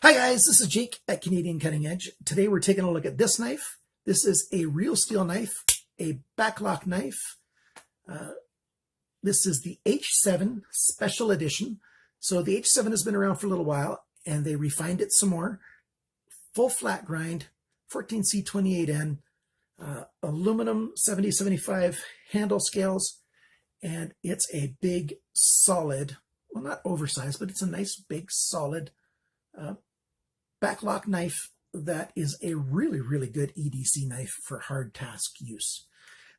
Hi guys, this is Jake at Canadian Cutting Edge. Today we're taking a look at this knife. This is a real steel knife, a backlock knife. This is the H7 Special Edition. So the H7 has been around for a little while and they refined it some more. Full flat grind, 14C28N, aluminum 70-75 handle scales, and it's a big, solid, well, not oversized, but it's a nice, big, solid backlock knife that is a really, really good EDC knife for hard task use.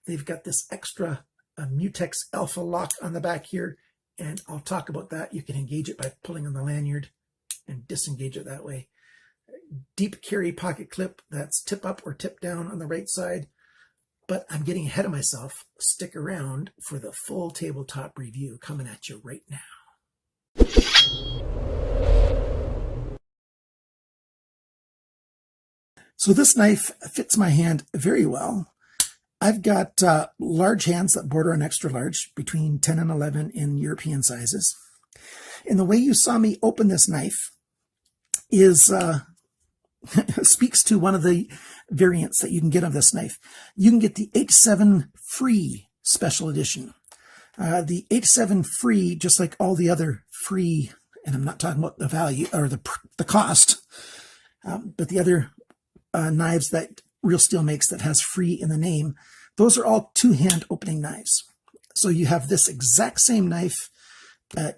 They've got this extra Mutex Alpha lock on the back here, and I'll talk about that. You can engage it by pulling on the lanyard and disengage it that way. Deep carry pocket clip that's tip up or tip down on the right side, but I'm getting ahead of myself. Stick around for the full tabletop review coming at you right now. So this knife fits my hand very well. I've got large hands that border on extra large, between 10 and 11 in European sizes. And the way you saw me open this knife is speaks to one of the variants that you can get of this knife. You can get the H7 Free Special Edition. The H7 Free, just like all the other free, and I'm not talking about the value or the cost, but the other knives that Real Steel makes that has free in the name, those are all two-hand opening knives. So you have this exact same knife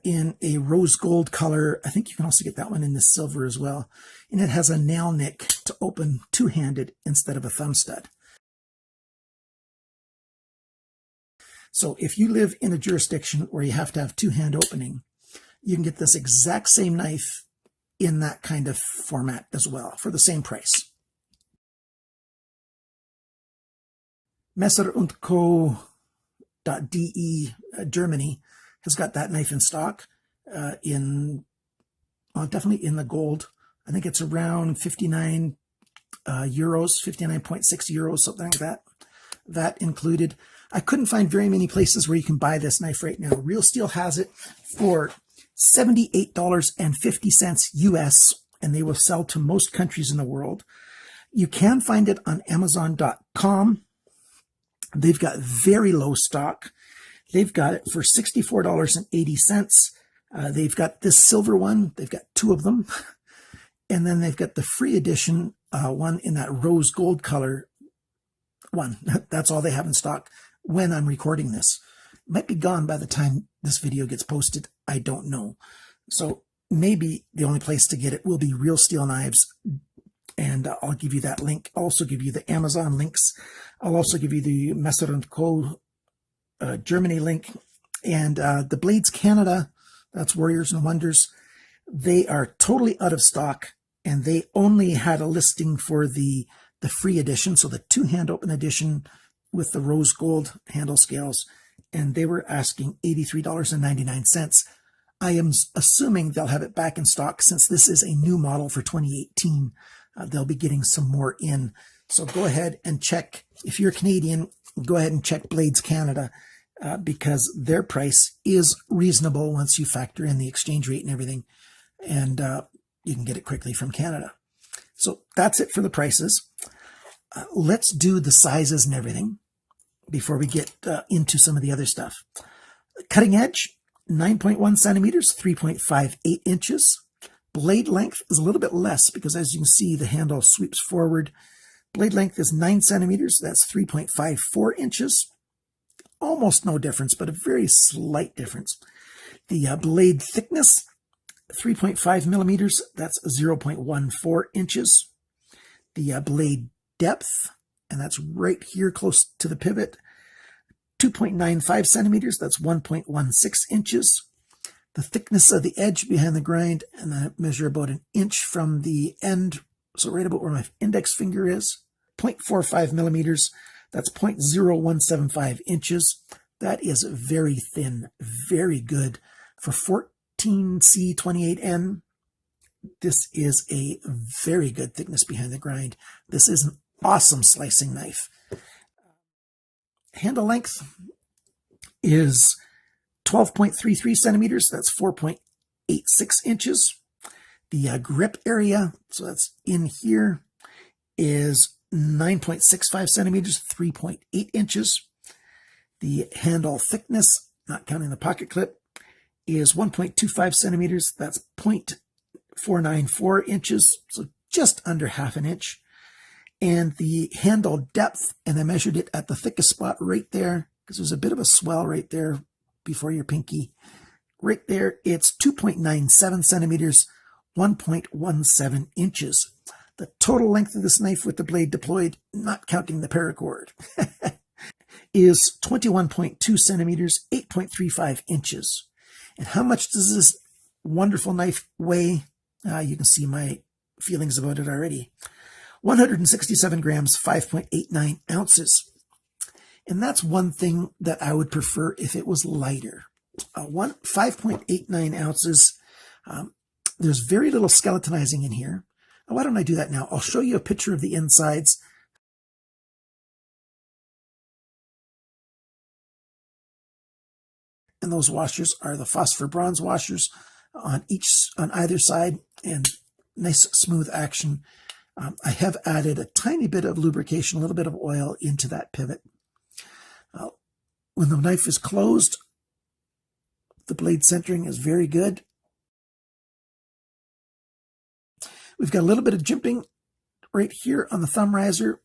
in a rose gold color. I think you can also get that one in the silver as well. And it has a nail nick to open two-handed instead of a thumb stud. So if you live in a jurisdiction where you have to have two-hand opening, you can get this exact same knife in that kind of format as well for the same price. Messer und Co. .de Germany has got that knife in stock definitely in the gold. I think it's around 59 euros, 59.6 euros, something like that. That included. I couldn't find very many places where you can buy this knife right now. Real Steel has it for $78.50 US, and they will sell to most countries in the world. You can find it on Amazon.com. They've got very low stock. They've got it for $64.80. They've got this silver one. They've got two of them. And then they've got the free edition one in that rose gold color one. That's all they have in stock when I'm recording this. It might be gone by the time this video gets posted. I don't know. So maybe the only place to get it will be Real Steel Knives. And I'll give you that link. I'll also give you the Amazon links. I'll also give you the Messer & Co. Germany link. And the Blades Canada, that's Warriors and Wonders, they are totally out of stock. And they only had a listing for the free edition, so the two-hand open edition with the rose gold handle scales. And they were asking $83.99. I am assuming they'll have it back in stock since this is a new model for 2018. They'll be getting some more in. So go ahead and check. If you're Canadian, go ahead and check Blades Canada because their price is reasonable once you factor in the exchange rate and everything. And you can get it quickly from Canada. So that's it for the prices. Let's do the sizes and everything before we get into some of the other stuff. Cutting edge, 9.1 centimeters, 3.58 inches. Blade length is a little bit less because, as you can see, the handle sweeps forward. Blade length is 9 centimeters. That's 3.54 inches. Almost no difference, but a very slight difference. The blade thickness, 3.5 millimeters. That's 0.14 inches. The blade depth, and that's right here close to the pivot, 2.95 centimeters. That's 1.16 inches. The thickness of the edge behind the grind, and I measure about an inch from the end, so right about where my index finger is, 0.45 millimeters. That's 0.0175 inches. That is very thin, very good. For 14C28N, this is a very good thickness behind the grind. This is an awesome slicing knife. Handle length is 12.33 centimeters. That's 4.86 inches. The grip area, so that's in here, is 9.65 centimeters, 3.8 inches. The handle thickness, not counting the pocket clip, is 1.25 centimeters. That's 0.494 inches, so just under half an inch. And the handle depth, and I measured it at the thickest spot right there, because there's a bit of a swell right there before your pinky. Right there, it's 2.97 centimeters, 1.17 inches. The total length of this knife with the blade deployed, not counting the paracord, is 21.2 centimeters, 8.35 inches. And how much does this wonderful knife weigh? You can see my feelings about it already. 167 grams, 5.89 ounces. And that's one thing that I would prefer if it was lighter. 5.89 ounces. There's very little skeletonizing in here. Why don't I do that now? I'll show you a picture of the insides. And those washers are the phosphor bronze washers on either side, and nice smooth action. I have added a tiny bit of lubrication, a little bit of oil into that pivot. When the knife is closed, the blade centering is very good. We've got a little bit of jimping right here on the thumb riser.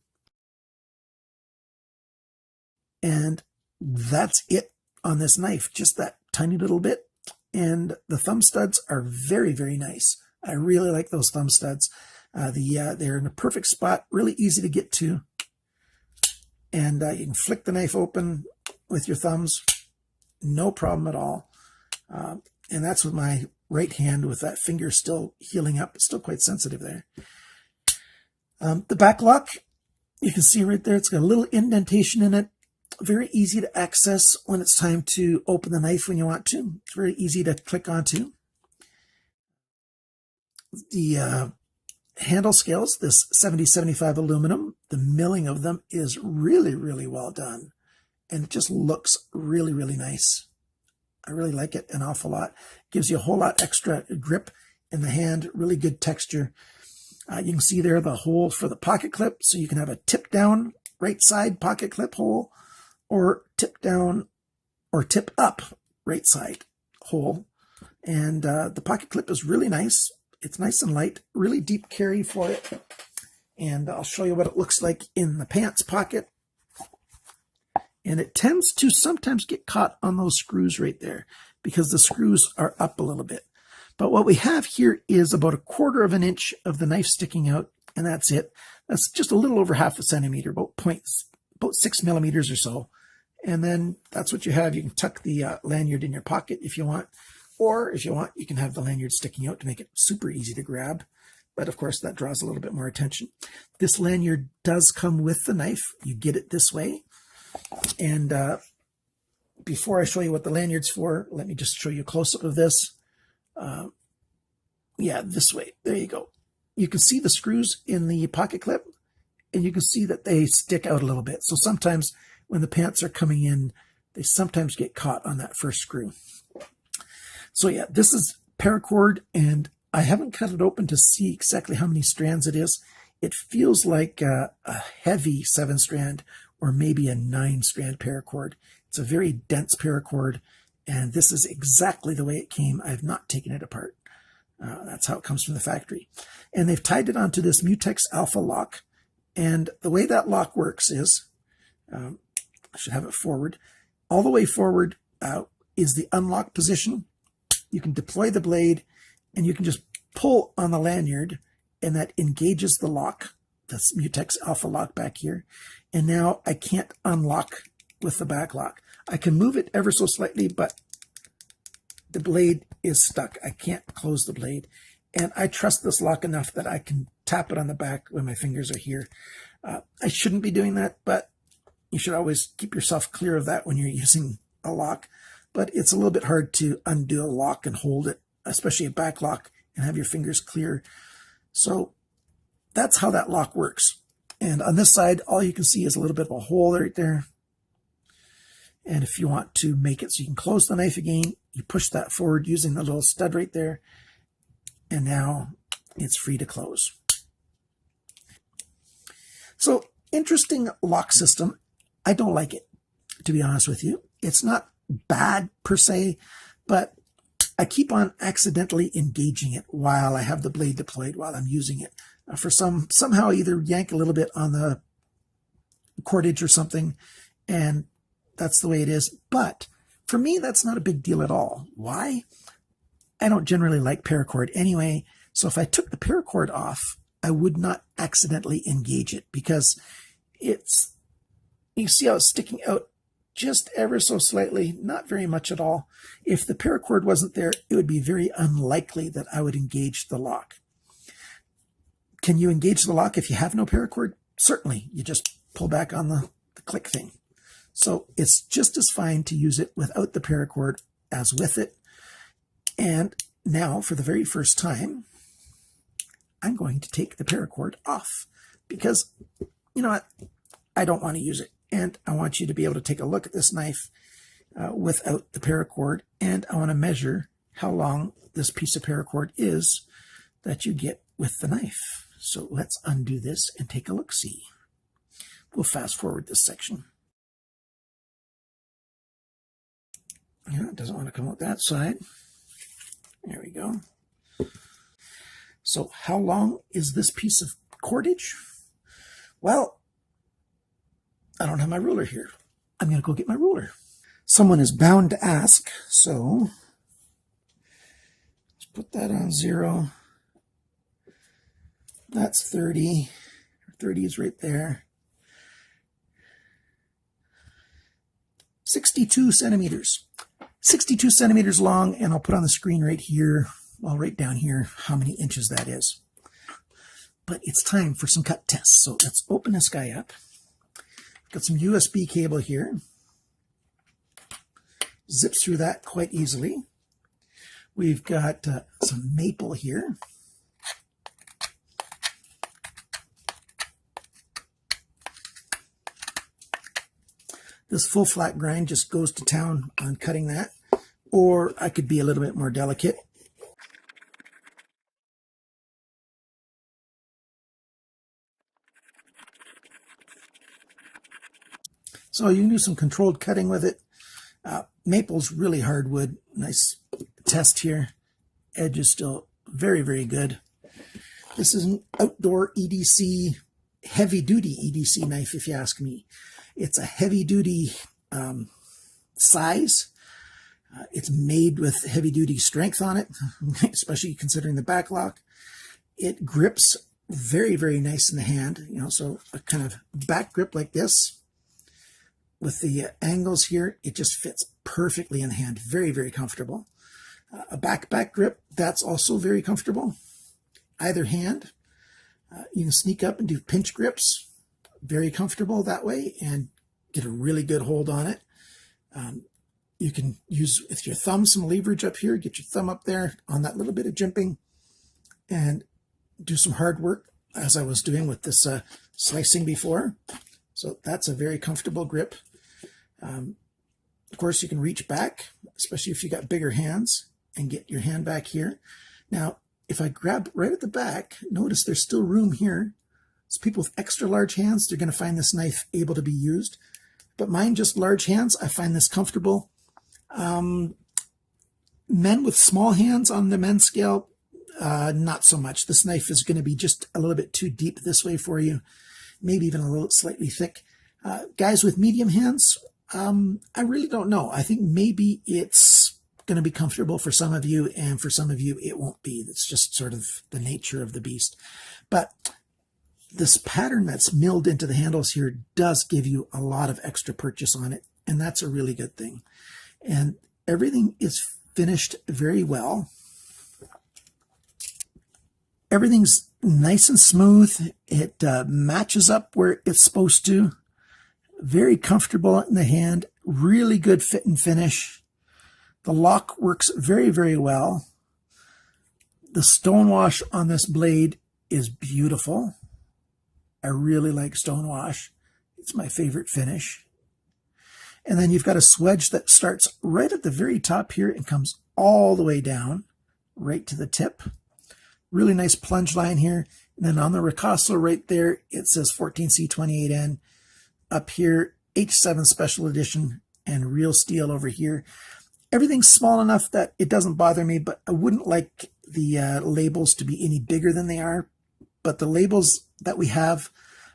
And that's it on this knife, just that tiny little bit. And the thumb studs are very, very nice. I really like those thumb studs. They're in a perfect spot, really easy to get to. And you can flick the knife open with your thumbs, no problem at all. And that's with my right hand, with that finger still healing up. It's still quite sensitive there. The back lock, you can see right there, it's got a little indentation in it. Very easy to access when it's time to open the knife when you want to. It's very easy to click onto. The handle scales, this 7075 aluminum, the milling of them is really, really well done. And it just looks really, really nice. I really like it an awful lot. Gives you a whole lot extra grip in the hand, really good texture. You can see there the hole for the pocket clip, so you can have a tip down right side pocket clip hole, or tip down or tip up right side hole. And the pocket clip is really nice. It's nice and light, really deep carry for it. And I'll show you what it looks like in the pants pocket. And it tends to sometimes get caught on those screws right there because the screws are up a little bit. But what we have here is about 1/4 of an inch of the knife sticking out, and that's it. That's just a little over half a centimeter, about 6 millimeters or so. And then that's what you have. You can tuck the lanyard in your pocket if you want, or if you want, you can have the lanyard sticking out to make it super easy to grab. But of course, that draws a little bit more attention. This lanyard does come with the knife. You get it this way. And before I show you what the lanyard's for, let me just show you a close-up of this. Yeah, this way. There you go. You can see the screws in the pocket clip, and you can see that they stick out a little bit. So sometimes when the pants are coming in, they sometimes get caught on that first screw. So yeah, this is paracord, and I haven't cut it open to see exactly how many strands it is. It feels like a heavy 7-strand or maybe a 9-strand paracord. It's a very dense paracord, and this is exactly the way it came. I have not taken it apart. That's how it comes from the factory. And they've tied it onto this Mutex Alpha lock. And the way that lock works is, I should have it forward. All the way forward is the unlock position. You can deploy the blade, and you can just pull on the lanyard, and that engages the lock. That's Mutex Alpha lock back here. And now I can't unlock with the back lock. I can move it ever so slightly, but the blade is stuck. I can't close the blade. And I trust this lock enough that I can tap it on the back when my fingers are here. I shouldn't be doing that, but you should always keep yourself clear of that when you're using a lock. But it's a little bit hard to undo a lock and hold it, especially a back lock, and have your fingers clear. So that's how that lock works. And on this side, all you can see is a little bit of a hole right there. And if you want to make it so you can close the knife again, you push that forward using the little stud right there. and now it's free to close. So, interesting lock system. I don't like it, to be honest with you. It's not bad per se, but I keep on accidentally engaging it while I have the blade deployed, while I'm using it. Somehow either yank a little bit on the cordage or something, and that's the way it is. But for me, that's not a big deal at all. Why? I don't generally like paracord anyway, so if I took the paracord off, I would not accidentally engage it, because it's, you see how it's sticking out just ever so slightly, not very much at all. If the paracord wasn't there, it would be very unlikely that I would engage the lock. Can you engage the lock if you have no paracord? Certainly. You just pull back on the click thing. So it's just as fine to use it without the paracord as with it. And now, for the very first time, I'm going to take the paracord off, because, you know what, I don't want to use it. And I want you to be able to take a look at this knife without the paracord. And I want to measure how long this piece of paracord is that you get with the knife. So let's undo this and take a look-see. We'll fast forward this section. Yeah, it doesn't want to come out that side. There we go. So how long is this piece of cordage? Well, I don't have my ruler here. I'm going to go get my ruler. Someone is bound to ask, so let's put that on 0. That's 30. 30 is right there. 62 centimeters. 62 centimeters long, and I'll put on the screen right here, well, right down here, how many inches that is. But it's time for some cut tests. So let's open this guy up. Got some USB cable here. Zips through that quite easily. We've got some maple here. This full flat grind just goes to town on cutting that. Or I could be a little bit more delicate. So you can do some controlled cutting with it. Maple's really hard wood. Nice test here. Edge is still very, very good. This is an outdoor EDC, heavy-duty EDC knife, if you ask me. It's a heavy-duty size. It's made with heavy-duty strength on it, especially considering the back lock. It grips very, very nice in the hand. You know, so a kind of back grip like this. With the angles here, it just fits perfectly in the hand. Very, very comfortable. A back grip, that's also very comfortable. Either hand. You can sneak up and do pinch grips. Very comfortable that way, and get a really good hold on it. You can use with your thumb some leverage up here. Get your thumb up there on that little bit of jimping and do some hard work, as I was doing with this slicing before. So that's a very comfortable grip. Of course, you can reach back, especially if you got bigger hands, and get your hand back here. Now, if I grab right at the back, notice there's still room here. So people with extra large hands, they're going to find this knife able to be used. But mine, just large hands, I find this comfortable. Men with small hands on the men's scale, not so much. This knife is going to be just a little bit too deep this way for you. Maybe even a little slightly thick. Guys with medium hands, I really don't know. I think maybe it's going to be comfortable for some of you, and for some of you it won't be. It's just sort of the nature of the beast. But this pattern that's milled into the handles here does give you a lot of extra purchase on it, and that's a really good thing. And everything is finished very well. Everything's nice and smooth. It matches up where it's supposed to. Very comfortable in the hand. Really good fit and finish. The lock works very, very well. The stonewash on this blade is beautiful. I really like stonewash. It's my favorite finish. And then you've got a swedge that starts right at the very top here and comes all the way down, right to the tip. Really nice plunge line here. And then on the ricasso right there, it says 14C28N. Up here, H7 Special Edition and real steel over here. Everything's small enough that it doesn't bother me, but I wouldn't like the labels to be any bigger than they are. But the labels that we have,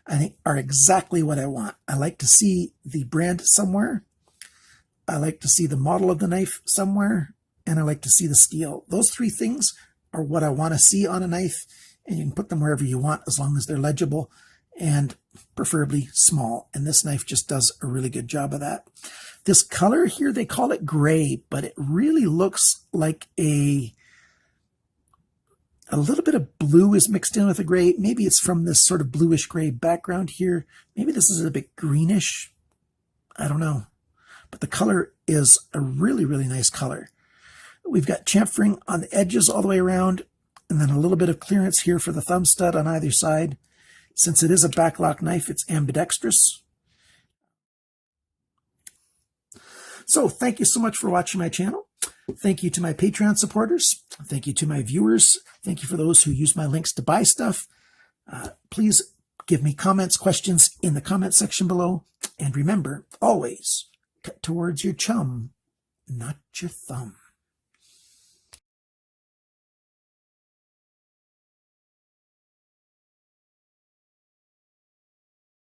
I think, are exactly what I want. I like to see the brand somewhere. I like to see the model of the knife somewhere. And I like to see the steel. Those three things are what I want to see on a knife. And you can put them wherever you want as long as they're legible and preferably small. And this knife just does a really good job of that. This color here, they call it gray, but it really looks like a little bit of blue is mixed in with a gray. Maybe it's from this sort of bluish gray background here. Maybe this is a bit greenish. I don't know. But the color is a really, really nice color. We've got chamfering on the edges all the way around, and then a little bit of clearance here for the thumb stud on either side. Since it is a backlock knife, it's ambidextrous. So thank you so much for watching my channel. Thank you to my Patreon supporters. Thank you to my viewers. Thank you for those who use my links to buy stuff. Please give me comments, questions in the comment section below. And remember, always cut towards your chum, not your thumb.